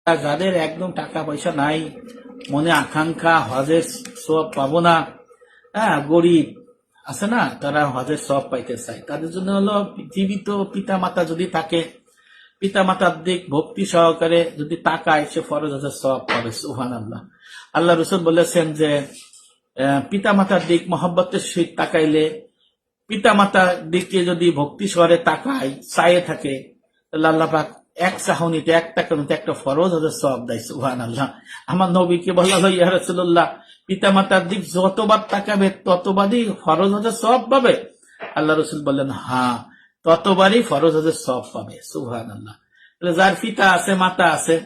যাদের একদম টাকা পয়সা নাই, মনে আকাঙ্ক্ষা হজের সব পাবো না, হ্যাঁ, গরিব আছে না, তারা হজের সব পাইতে চায়, তাদের জন্য হলো জীবিত পিতা মাতা যদি থাকে, পিতা মাতার দিক ভক্তি সহকারে যদি তাকায়, সে ফরজ হজের সব পাবে। সুবহানাল্লাহ। আল্লাহ রসুল বলেছেন যে পিতা মাতার দিক মহব্বতের সহিত তাকাইলে, পিতা মাতার দিকে যদি ভক্তি সহকারে তাকায়, চায়ে থাকে, তাহলে আল্লাহ পাক এক চাহনিতে একটা কারণে একটা ফরজ হজের সব দেয়। সুবহানাল্লাহ। আমার নবীকে বলা হলো, ইয়া রাসূলুল্লাহ, পিতা মাতার দিক যতবার তাকাবে ততবারই ফরজ হজের সব পাবে? আল্লাহ রসুল বললেন, হ্যাঁ, ততবারই ফরজ হজের সব পাবে। সুবহানাল্লাহ। যার পিতা আছে মাতা আছে,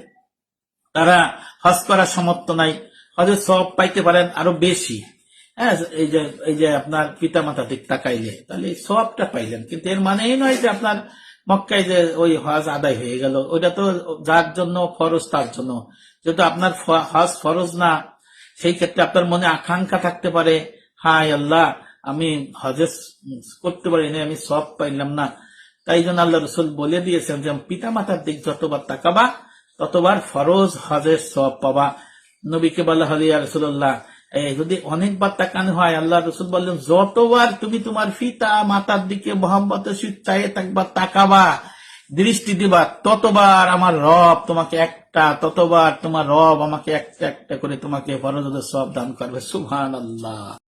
তারা হজ করার সামর্থ্য নাই, হজের সব পাইতে পারেন আরো বেশি। হ্যাঁ, এই যে আপনার পিতা মাতা দিক তাকাইলে তাহলে সবটা পাইলেন, কিন্তু এর মানেই নয় যে আপনার মক্কায় যে ওই হজ আদায় হয়ে গেল। ওইটা তো যার জন্য ফরজ তার জন্য। যেহেতু আপনার হজ ফরজ না, সেই ক্ষেত্রে আপনার মনে আকাঙ্ক্ষা থাকতে পারে, হায় আল্লাহ, আমি হজে করতে পারিনি, আমি সব পাইলাম না। তাই জন্য আল্লাহ রসুল বলে দিয়েছেন যে পিতা মাতার দিক যতবার তাকাবা ততবার ফরজ হজের সব পাবা। নবীকে বলা হল, ইয়া রাসূলুল্লাহ, যদি অনেকবার তাকানো হয়, আল্লাহ রসুল বললেন, যতবার তুমি তোমার পিতা মাতার দিকে মোহাম্মতের সহিত চাইয়ে থাকবা, তাকাবা, দৃষ্টি দিবা, ততবার আমার রব তোমাকে ততবার তোমার রব আমাকে একটা একটা করে তোমাকে ফরজ হজের সব দান করবে। সুবহানাল্লাহ।